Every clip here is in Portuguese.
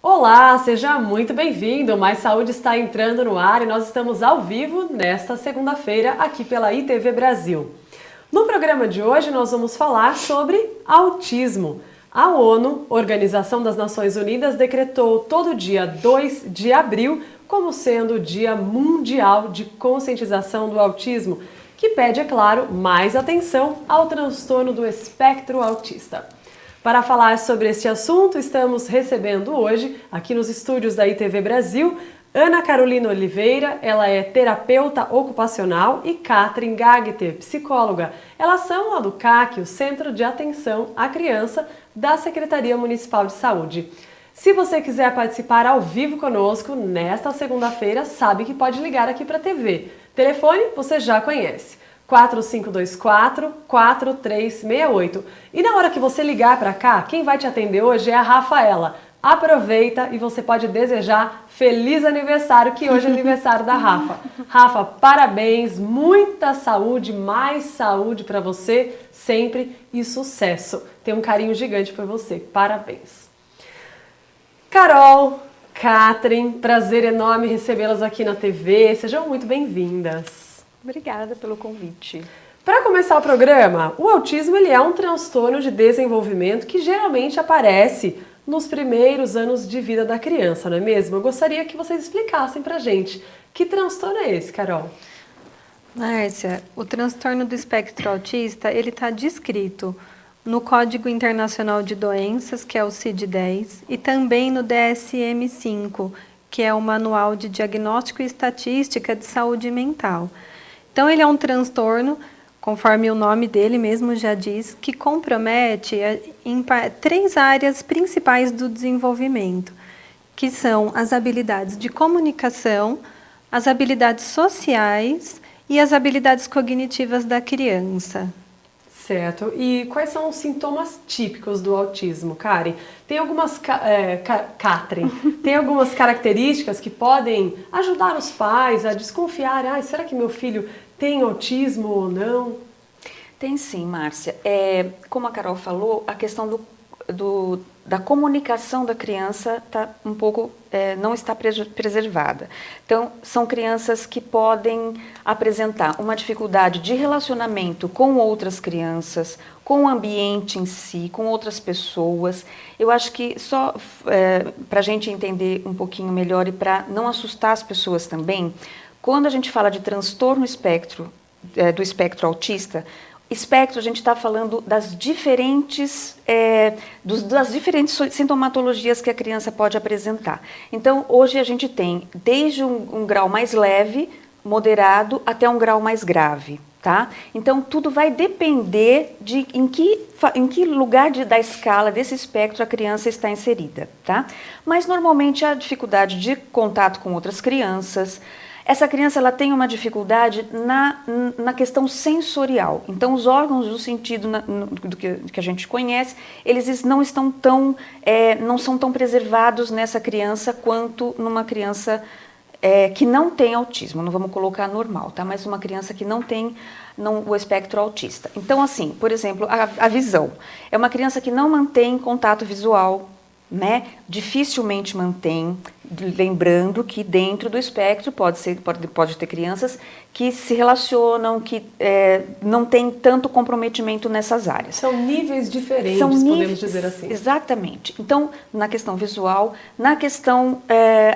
Olá, seja muito bem-vindo. Mais Saúde está entrando no ar e nós estamos ao vivo nesta segunda-feira aqui pela ITV Brasil. No programa de hoje nós vamos falar sobre autismo. A ONU, Organização das Nações Unidas, decretou todo dia 2 de abril como sendo o Dia Mundial de Conscientização do Autismo, que pede, é claro, mais atenção ao transtorno do espectro autista. Para falar sobre este assunto, estamos recebendo hoje, aqui nos estúdios da ITV Brasil, Ana Carolina Oliveira, ela é terapeuta ocupacional, e Catherine Gagter, psicóloga. Elas são lá do CAC, o Centro de Atenção à Criança da Secretaria Municipal de Saúde. Se você quiser participar ao vivo conosco nesta segunda-feira, sabe que pode ligar aqui para a TV. Telefone você já conhece. 4524-4368. E na hora que você ligar para cá, quem vai te atender hoje é a Rafaela. Aproveita e você pode desejar feliz aniversário, que hoje é aniversário da Rafa. Rafa, parabéns, muita saúde, mais saúde para você sempre e sucesso. Tenho um carinho gigante por você, parabéns. Carol, Catherine, prazer enorme recebê-las aqui na TV, sejam muito bem-vindas. Obrigada pelo convite. Para começar o programa, o autismo ele é um transtorno de desenvolvimento que geralmente aparece nos primeiros anos de vida da criança, não é mesmo? Eu gostaria que vocês explicassem pra gente que transtorno é esse, Carol? Márcia, o transtorno do espectro autista, ele está descrito no Código Internacional de Doenças, que é o CID-10, e também no DSM-5, que é o Manual de Diagnóstico e Estatística de Saúde Mental. Então, ele é um transtorno, conforme o nome dele mesmo já diz, que compromete em 3 áreas principais do desenvolvimento, que são as habilidades de comunicação, as habilidades sociais e as habilidades cognitivas da criança. Certo. E quais são os sintomas típicos do autismo, Karen? Tem algumas, Catherine, tem algumas características que podem ajudar os pais a desconfiar. Será que meu filho tem autismo ou não? Tem sim, Márcia. Como a Carol falou, a questão da comunicação da criança tá um pouco, não está preservada. Então, são crianças que podem apresentar uma dificuldade de relacionamento com outras crianças, com o ambiente em si, com outras pessoas. Eu acho que só para a gente entender um pouquinho melhor e para não assustar as pessoas também, quando a gente fala de transtorno do espectro autista, espectro, a gente está falando das diferentes sintomatologias que a criança pode apresentar. Então, hoje a gente tem desde um grau mais leve, moderado, até um grau mais grave, tá? Então, tudo vai depender de em que lugar da escala desse espectro a criança está inserida, tá? Mas, normalmente, a dificuldade de contato com outras crianças. Essa criança ela tem uma dificuldade na questão sensorial. Então, os órgãos do sentido do que a gente conhece, eles não são tão preservados nessa criança quanto numa criança que não tem autismo. Não vamos colocar normal, tá? Mas uma criança que não tem o espectro autista. Então, assim, por exemplo, a visão. É uma criança que não mantém contato visual, né? Dificilmente mantém, lembrando que dentro do espectro pode ter crianças que se relacionam, que não tem tanto comprometimento nessas áreas. São níveis diferentes, podemos dizer assim. Exatamente. Então, na questão visual, na questão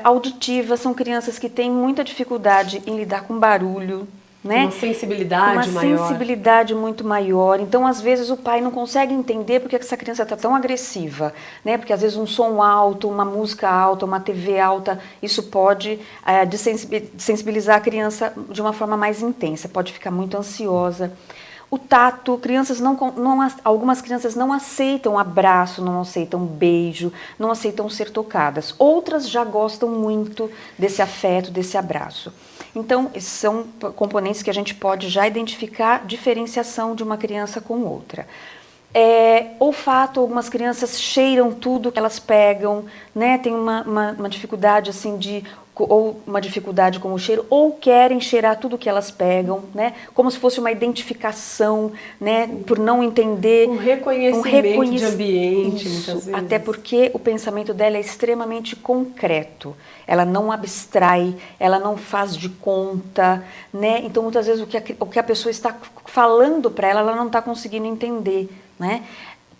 auditiva, são crianças que têm muita dificuldade em lidar com barulho, né? Uma sensibilidade maior. Uma sensibilidade muito maior. Então, às vezes, o pai não consegue entender porque essa criança está tão agressiva, né? Porque, às vezes, um som alto, uma música alta, uma TV alta, isso pode sensibilizar a criança de uma forma mais intensa, pode ficar muito ansiosa. O tato, algumas crianças não aceitam abraço, não aceitam beijo, não aceitam ser tocadas. Outras já gostam muito desse afeto, desse abraço. Então, são componentes que a gente pode já identificar diferenciação de uma criança com outra. Olfato, algumas crianças cheiram tudo que elas pegam, né? Tem uma dificuldade assim ou uma dificuldade com o cheiro, ou querem cheirar tudo que elas pegam, né? Como se fosse uma identificação, né? Por não entender. Um reconhecimento de ambiente, isso, muitas vezes. até porque o pensamento dela é extremamente concreto. Ela não abstrai, ela não faz de conta, né? Então, muitas vezes, o que a pessoa está falando para ela não está conseguindo entender, né?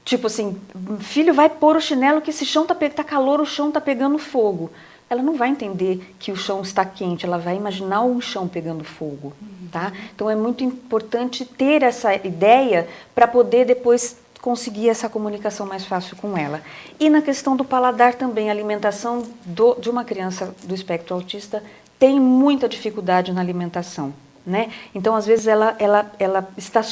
Tipo assim, filho, vai pôr o chinelo que esse chão tá calor, o chão tá pegando fogo. Ela não vai entender que o chão está quente, ela vai imaginar o chão pegando fogo, tá? Então é muito importante ter essa ideia para poder depois conseguir essa comunicação mais fácil com ela. E na questão do paladar também, a alimentação de uma criança do espectro autista tem muita dificuldade na alimentação, né? Então às vezes ela está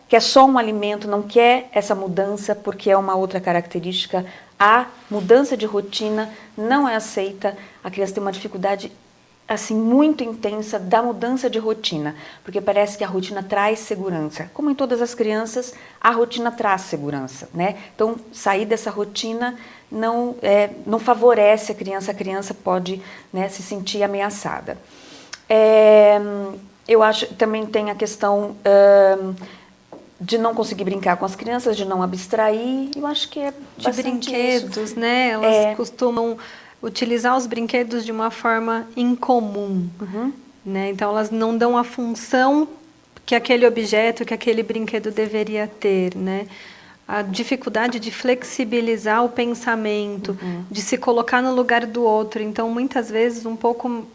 quer só um alimento, não quer essa mudança porque é uma outra característica. A mudança de rotina não é aceita, a criança tem uma dificuldade assim muito intensa da mudança de rotina, porque parece que a rotina traz segurança. Como em todas as crianças, a rotina traz segurança, né? Então, sair dessa rotina não favorece a criança pode, né, se sentir ameaçada. Eu acho que também tem a questão de não conseguir brincar com as crianças, de não abstrair, eu acho que é de brinquedos, isso, né? Elas costumam utilizar os brinquedos de uma forma incomum, né? Então elas não dão a função que aquele objeto, que aquele brinquedo deveria ter, né? A dificuldade de flexibilizar o pensamento, de se colocar no lugar do outro. Então, muitas vezes,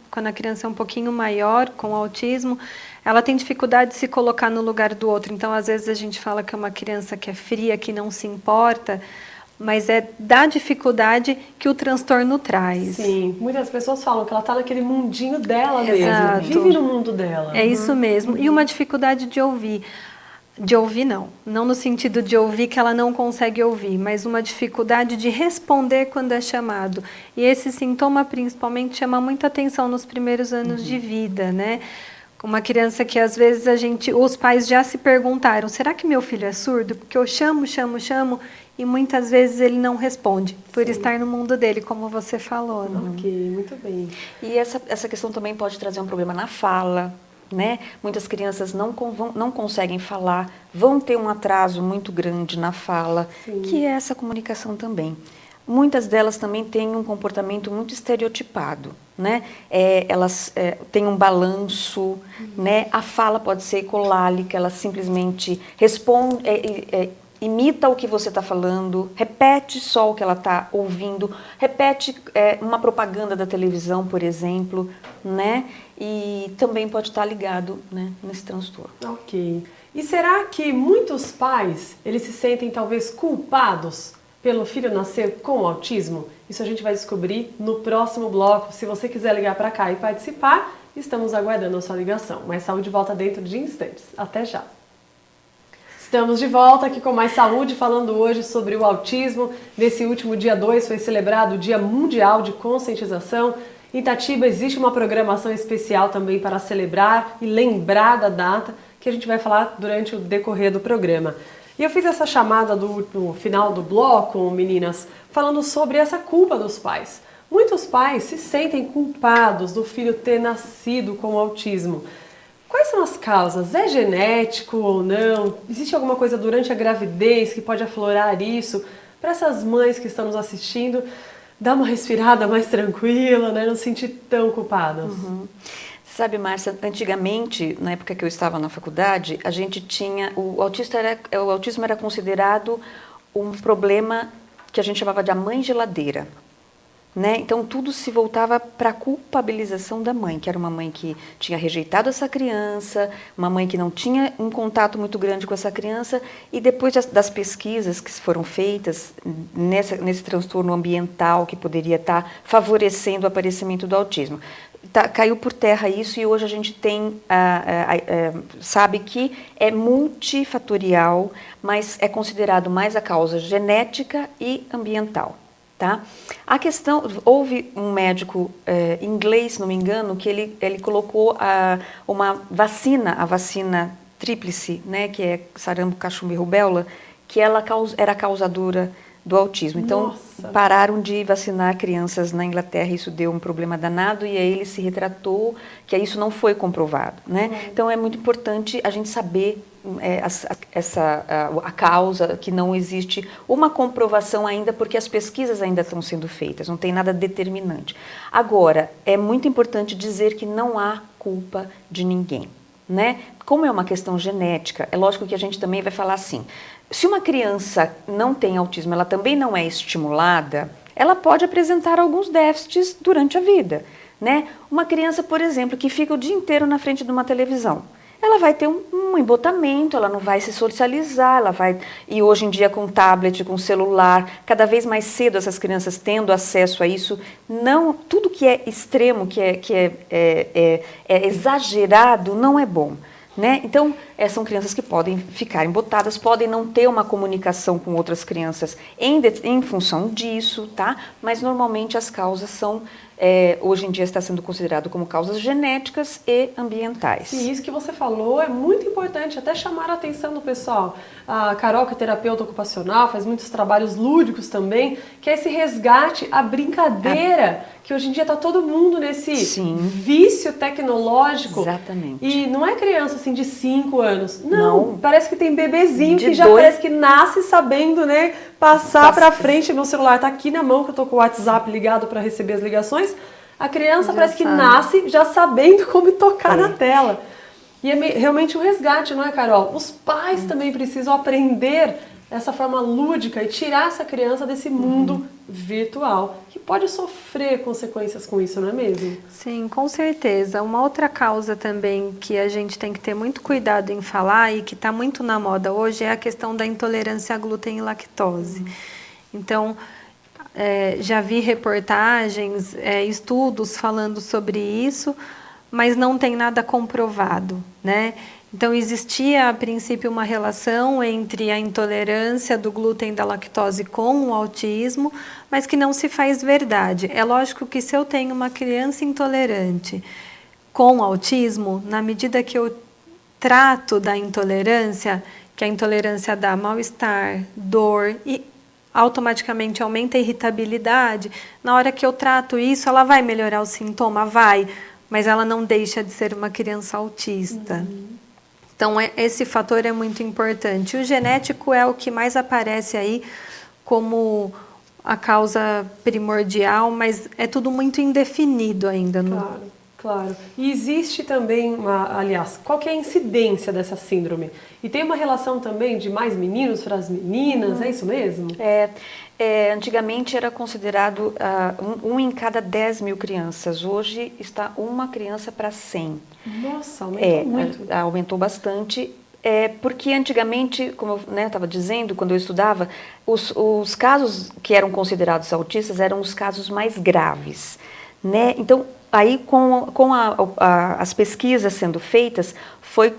quando a criança é um pouquinho maior, com autismo, ela tem dificuldade de se colocar no lugar do outro. Então, às vezes, a gente fala que é uma criança que é fria, que não se importa, mas é da dificuldade que o transtorno traz. Sim, muitas pessoas falam que ela está naquele mundinho dela Exato. mesmo, vive no mundo dela. É isso mesmo. E uma dificuldade de ouvir. De ouvir, não no sentido de ouvir que ela não consegue ouvir, mas uma dificuldade de responder quando é chamado. E esse sintoma, principalmente, chama muita atenção nos primeiros anos de vida, né? Uma criança que, às vezes, os pais já se perguntaram, será que meu filho é surdo? Porque eu chamo, e muitas vezes ele não responde, por estar no mundo dele, como você falou. Né? Ok, muito bem. E essa questão também pode trazer um problema na fala, né? Muitas crianças não conseguem falar, vão ter um atraso muito grande na fala, que é essa comunicação também. Muitas delas também têm um comportamento muito estereotipado, né? Elas têm um balanço, né? A fala pode ser ecolálica, ela simplesmente responde, imita o que você está falando, repete só o que ela está ouvindo, repete uma propaganda da televisão, por exemplo, né? E também pode estar ligado, né, nesse transtorno. Ok. E será que muitos pais, eles se sentem talvez culpados pelo filho nascer com autismo? Isso a gente vai descobrir no próximo bloco. Se você quiser ligar para cá e participar, estamos aguardando a sua ligação. Mais Saúde volta dentro de instantes. Até já. Estamos de volta aqui com Mais Saúde, falando hoje sobre o autismo. Nesse último dia 2 foi celebrado o Dia Mundial de Conscientização. Em Itatiba existe uma programação especial também para celebrar e lembrar da data, que a gente vai falar durante o decorrer do programa. E eu fiz essa chamada no final do bloco, meninas, falando sobre essa culpa dos pais. Muitos pais se sentem culpados do filho ter nascido com autismo. Quais são as causas? É genético ou não? Existe alguma coisa durante a gravidez que pode aflorar isso? Para essas mães que estão nos assistindo, dar uma respirada mais tranquila, né? Não se sentir tão culpadas. Sabe, Márcia, antigamente, na época que eu estava na faculdade, a gente tinha... O autismo era considerado um problema que a gente chamava de a mãe geladeira. Né? Então, tudo se voltava para a culpabilização da mãe, que era uma mãe que tinha rejeitado essa criança, uma mãe que não tinha um contato muito grande com essa criança, e depois das pesquisas que foram feitas nesse transtorno ambiental que poderia estar favorecendo o aparecimento do autismo, caiu por terra isso, e hoje a gente tem sabe que é multifatorial, mas é considerado mais a causa genética e ambiental. Tá? A questão, houve um médico inglês, se não me engano, que ele colocou uma vacina, a vacina tríplice, né, que é sarampo, cachumba e rubéola, que ela era causadora do autismo. Então, pararam de vacinar crianças na Inglaterra, isso deu um problema danado, e aí ele se retratou que isso não foi comprovado, né? Então, é muito importante a gente saber a causa, que não existe uma comprovação ainda, porque as pesquisas ainda estão sendo feitas, não tem nada determinante. Agora, é muito importante dizer que não há culpa de ninguém, né? Como é uma questão genética, é lógico que a gente também vai falar assim, se uma criança não tem autismo, ela também não é estimulada, ela pode apresentar alguns déficits durante a vida, né? Uma criança, por exemplo, que fica o dia inteiro na frente de uma televisão, ela vai ter um embotamento, ela não vai se socializar, e hoje em dia com tablet, com celular, cada vez mais cedo essas crianças tendo acesso a isso, tudo que é extremo, que é exagerado, não é bom. Né? Então, são crianças que podem ficar embotadas, podem não ter uma comunicação com outras crianças em função disso, tá? Mas normalmente as causas são, hoje em dia está sendo considerado como causas genéticas e ambientais. Sim, isso que você falou é muito importante, até chamar a atenção do pessoal. A Carol, que é terapeuta ocupacional, faz muitos trabalhos lúdicos também, que é esse resgate, a brincadeira, que hoje em dia está todo mundo nesse vício tecnológico. Exatamente. E não é criança assim de 5 anos. Não, parece que tem bebezinho que já 2. parece que nasce sabendo, né, passar para frente. Meu celular está aqui na mão, que eu tô com o WhatsApp ligado para receber as ligações. A criança parece que nasce já sabendo como tocar na tela. E é realmente um resgate, não é, Carol? Os pais também precisam aprender essa forma lúdica e tirar essa criança desse mundo virtual, que pode sofrer consequências com isso, não é mesmo? Sim, com certeza. Uma outra causa também que a gente tem que ter muito cuidado em falar e que está muito na moda hoje é a questão da intolerância a glúten e lactose. Então, já vi reportagens, estudos falando sobre isso, mas não tem nada comprovado, né? Então, existia, a princípio, uma relação entre a intolerância do glúten e da lactose com o autismo, mas que não se faz verdade. É lógico que se eu tenho uma criança intolerante com autismo, na medida que eu trato da intolerância, que a intolerância dá mal-estar, dor e automaticamente aumenta a irritabilidade, na hora que eu trato isso, ela vai melhorar o sintoma? Vai, mas ela não deixa de ser uma criança autista. Então, esse fator é muito importante. O genético é o que mais aparece aí como a causa primordial, mas é tudo muito indefinido ainda. Claro. E existe também, aliás, qual que é a incidência dessa síndrome? E tem uma relação também de mais meninos para as meninas, é isso mesmo? Antigamente era considerado 1 em cada 10 mil crianças. Hoje está 1 criança para 100. Nossa, aumentou muito. Aumentou bastante. Porque antigamente, como eu estava dizendo, quando eu estudava, os casos que eram considerados autistas eram os casos mais graves, né? Então, aí com as pesquisas sendo feitas, foi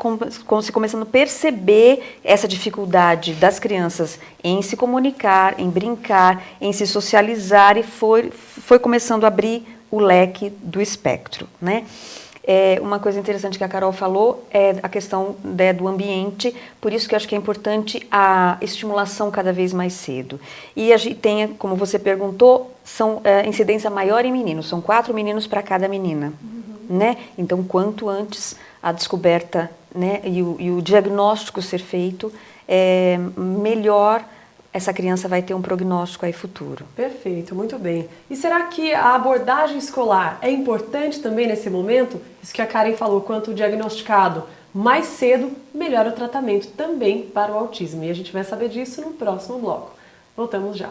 se começando a perceber essa dificuldade das crianças em se comunicar, em brincar, em se socializar, e foi começando a abrir o leque do espectro, né? Uma coisa interessante que a Carol falou é a questão do ambiente, por isso que eu acho que é importante a estimulação cada vez mais cedo. E a gente tem, como você perguntou, incidência maior em meninos, são 4 meninos para cada menina, né? Então, quanto antes a descoberta, né, e o diagnóstico ser feito, melhor essa criança vai ter um prognóstico aí futuro. Perfeito, muito bem. E será que a abordagem escolar é importante também nesse momento? Isso que a Karen falou, quanto diagnosticado mais cedo, melhor o tratamento também para o autismo. E a gente vai saber disso no próximo bloco. Voltamos já.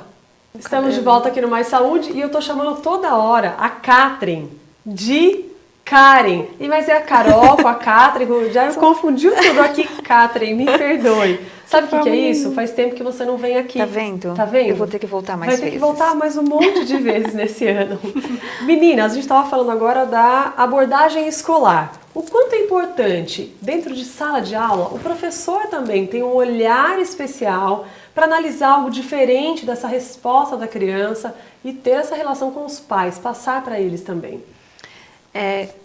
Estamos de volta aqui no Mais Saúde e eu tô chamando toda hora a Catherine de Karen. Mas é a Carol com a Catherine, já confundiu tudo aqui. Catherine, me perdoe. Sabe o que é isso? Faz tempo que você não vem aqui. Tá vendo? Tá vendo? Eu vou ter que voltar mais vezes. Vai ter que voltar mais um monte de vezes nesse ano. Meninas, a gente estava falando agora da abordagem escolar. O quanto é importante, dentro de sala de aula, o professor também tem um olhar especial para analisar algo diferente dessa resposta da criança e ter essa relação com os pais, passar para eles também.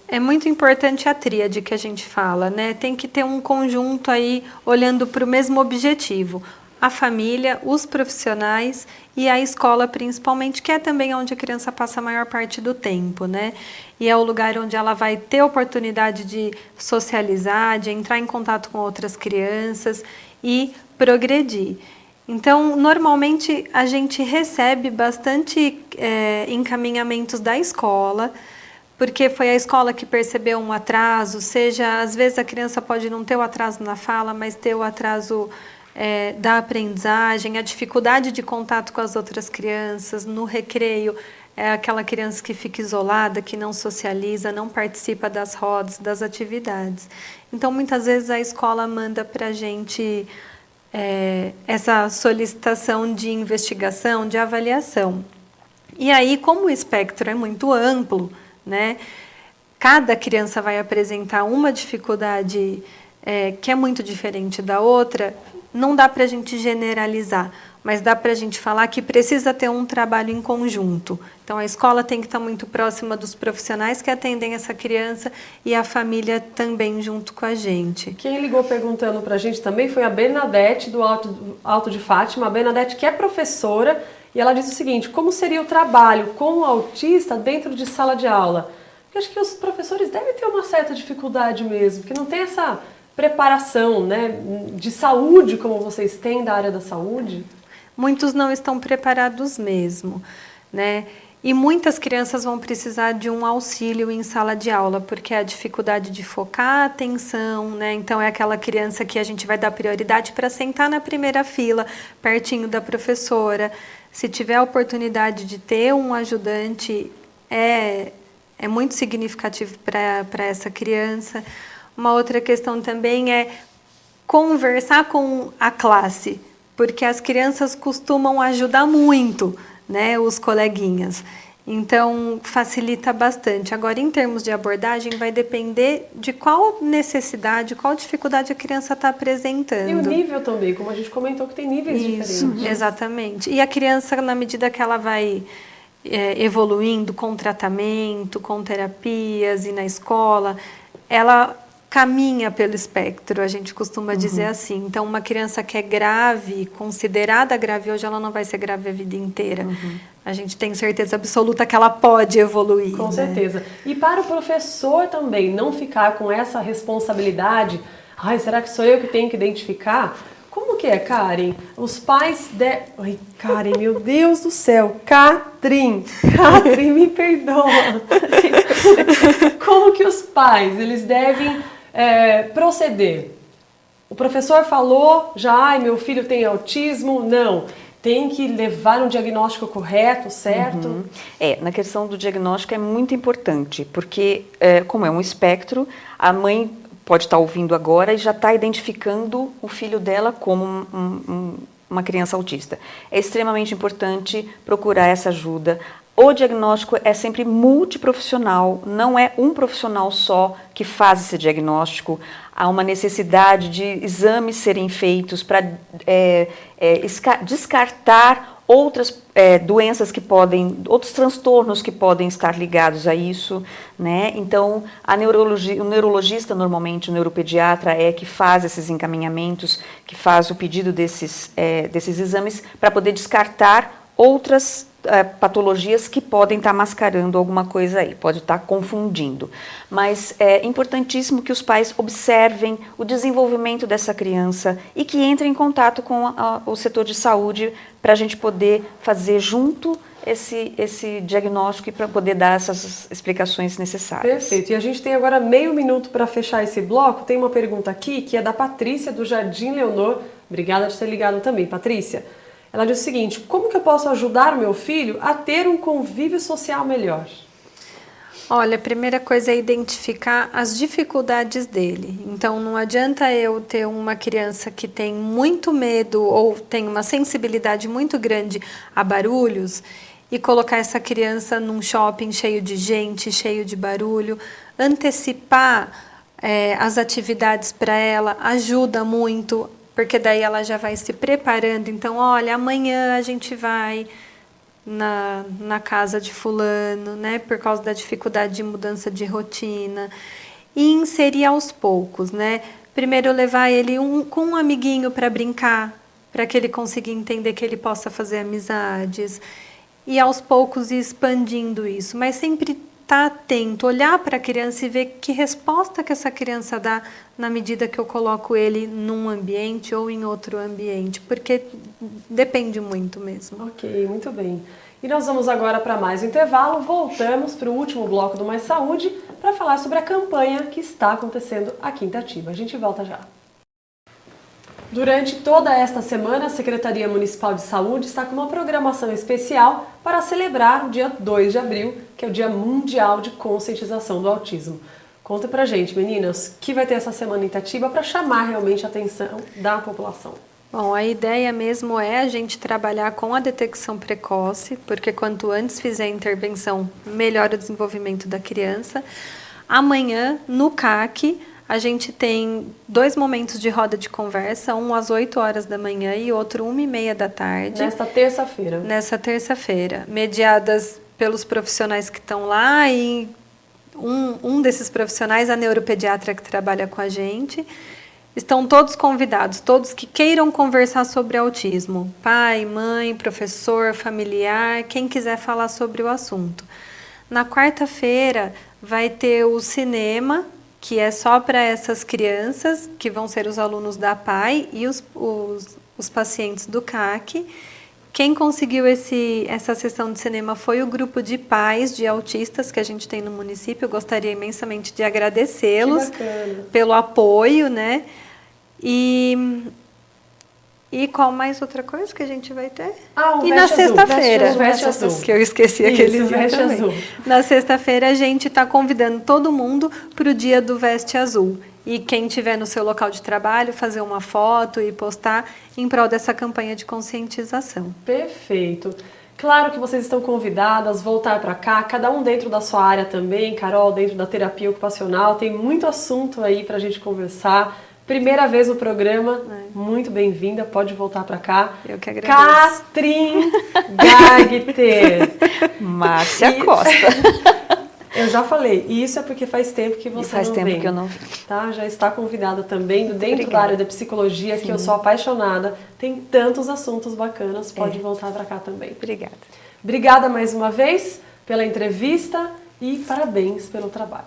É muito importante a tríade que a gente fala, né? Tem que ter um conjunto aí olhando para o mesmo objetivo. a família, os profissionais e a escola principalmente, que é também onde a criança passa a maior parte do tempo, né? E é o lugar onde ela vai ter oportunidade de socializar, de entrar em contato com outras crianças e progredir. Então, normalmente a gente recebe bastante encaminhamentos da escola, porque foi a escola que percebeu um atraso, seja, às vezes a criança pode não ter o atraso na fala, mas ter o atraso da aprendizagem, a dificuldade de contato com as outras crianças, no recreio, é aquela criança que fica isolada, que não socializa, não participa das rodas, das atividades. Então, muitas vezes a escola manda para a gente essa solicitação de investigação, de avaliação. E aí, como o espectro é muito amplo, né, cada criança vai apresentar uma dificuldade que é muito diferente da outra, não dá para a gente generalizar, mas dá para a gente falar que precisa ter um trabalho em conjunto. Então, a escola tem que estar muito próxima dos profissionais que atendem essa criança e a família também junto com a gente. Quem ligou perguntando para a gente também foi a Bernadette, do Alto de Fátima. A Bernadette, que é professora, e ela disse o seguinte: como seria o trabalho com o autista dentro de sala de aula? Porque acho que os professores devem ter uma certa dificuldade mesmo, porque não tem essa preparação, né, de saúde como vocês têm da área da saúde. Muitos não estão preparados mesmo, né? E muitas crianças vão precisar de um auxílio em sala de aula, porque a dificuldade de focar a atenção, né? Então é aquela criança que a gente vai dar prioridade para sentar na primeira fila, pertinho da professora. Se tiver a oportunidade de ter um ajudante, é muito significativo para essa criança. Uma outra questão também é conversar com a classe, porque as crianças costumam ajudar muito, né, os coleguinhas. Então, facilita bastante. Agora, em termos de abordagem, vai depender de qual necessidade, qual dificuldade a criança está apresentando. E o nível também, como a gente comentou, que tem níveis diferentes. Exatamente. E a criança, na medida que ela vai evoluindo com tratamento, com terapias e na escola, ela caminha pelo espectro, a gente costuma dizer assim. Então, uma criança que é grave, considerada grave hoje, ela não vai ser grave a vida inteira. A gente tem certeza absoluta que ela pode evoluir. Com né? certeza. E para o professor também não ficar com essa responsabilidade, ai, será que sou eu que tenho que identificar? Como que é, Karen? Os pais Ai, Karen, meu Deus do céu. Catrin, me perdoa. Como que os pais, eles devem proceder? O professor falou já, ai, meu filho tem autismo. Não, tem que levar um diagnóstico correto, certo? Na questão do diagnóstico é muito importante, porque como é um espectro, a mãe pode estar ouvindo agora e já está identificando o filho dela como uma criança autista. É extremamente importante procurar essa ajuda. O diagnóstico é sempre multiprofissional, não é um profissional só que faz esse diagnóstico. Há uma necessidade de exames serem feitos para descartar outras doenças que podem, outros transtornos que podem estar ligados a isso, né? Então, o neurologista, normalmente, o neuropediatra que faz esses encaminhamentos, que faz o pedido desses exames para poder descartar outras patologias que podem estar mascarando alguma coisa aí, pode estar confundindo. Mas é importantíssimo que os pais observem o desenvolvimento dessa criança e que entrem em contato com o setor de saúde para a gente poder fazer junto esse diagnóstico e para poder dar essas explicações necessárias. Perfeito. E a gente tem agora meio minuto para fechar esse bloco. Tem uma pergunta aqui que é da Patrícia, do Jardim Leonor. Obrigada por ter ligado também, Patrícia. Ela diz o seguinte: como que eu posso ajudar o meu filho a ter um convívio social melhor? Olha, a primeira coisa é identificar as dificuldades dele. Então, não adianta eu ter uma criança que tem muito medo ou tem uma sensibilidade muito grande a barulhos e colocar essa criança num shopping cheio de gente, cheio de barulho. Antecipar as atividades para ela ajuda muito, porque daí ela já vai se preparando. Então, olha, amanhã a gente vai na casa de fulano, né, por causa da dificuldade de mudança de rotina. E inserir aos poucos, né? Primeiro levar ele com um amiguinho para brincar, para que ele consiga entender que ele possa fazer amizades e aos poucos ir expandindo isso, mas sempre estar atento, olhar para a criança e ver que resposta que essa criança dá na medida que eu coloco ele num ambiente ou em outro ambiente, porque depende muito mesmo. Ok, muito bem. E nós vamos agora para mais um intervalo, voltamos para o último bloco do Mais Saúde para falar sobre a campanha que está acontecendo aqui em Itatiba. A gente volta já. Durante toda esta semana, a Secretaria Municipal de Saúde está com uma programação especial para celebrar o dia 2 de abril, que é o Dia Mundial de Conscientização do Autismo. Conta pra gente, meninas, o que vai ter essa semana em Itatiba para chamar realmente a atenção da população? Bom, a ideia mesmo é a gente trabalhar com a detecção precoce, porque quanto antes fizer a intervenção, melhora o desenvolvimento da criança. Amanhã, no CAC, a gente tem 2 momentos de roda de conversa, um às 8 horas da manhã e outro 1h30 da tarde. Nesta terça-feira. Nessa terça-feira, mediadas pelos profissionais que estão lá e um desses profissionais, a neuropediatra que trabalha com a gente. Estão todos convidados, todos que queiram conversar sobre autismo. Pai, mãe, professor, familiar, quem quiser falar sobre o assunto. Na quarta-feira vai ter o cinema, que é só para essas crianças, que vão ser os alunos da PAI e os pacientes do CAC. Quem conseguiu essa sessão de cinema foi o grupo de pais de autistas que a gente tem no município. Eu gostaria imensamente de agradecê-los pelo apoio, né? E qual mais outra coisa que a gente vai ter? E na sexta-feira, veste azul. que eu esqueci aquele dia veste também. azul. Na sexta-feira a gente está convidando todo mundo para o dia do Veste Azul. E quem tiver no seu local de trabalho, fazer uma foto e postar em prol dessa campanha de conscientização. Perfeito. Claro que vocês estão convidadas a voltar para cá, cada um dentro da sua área também, Carol, dentro da terapia ocupacional, tem muito assunto aí para a gente conversar. Primeira vez no programa, muito bem-vinda, pode voltar para cá. Eu que agradeço. Catrin Gagter. Márcia Costa. Eu já falei, e isso é porque faz tempo que você faz não tempo vem. que eu não vim. Tá? Já está convidada também, dentro Obrigada. da área da psicologia, que eu sou apaixonada. Tem tantos assuntos bacanas, pode voltar para cá também. Obrigada. Obrigada mais uma vez pela entrevista e parabéns pelo trabalho.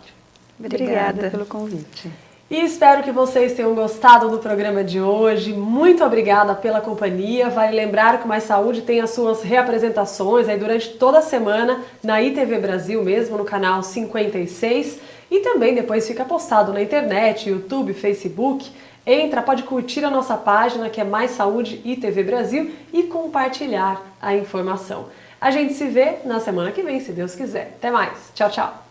Obrigada pelo convite. E espero que vocês tenham gostado do programa de hoje. Muito obrigada pela companhia. Vale lembrar que o Mais Saúde tem as suas reapresentações aí durante toda a semana na ITV Brasil mesmo, no canal 56. E também depois fica postado na internet, YouTube, Facebook. Entra, pode curtir a nossa página que é Mais Saúde ITV Brasil e compartilhar a informação. A gente se vê na semana que vem, se Deus quiser. Até mais. Tchau, tchau.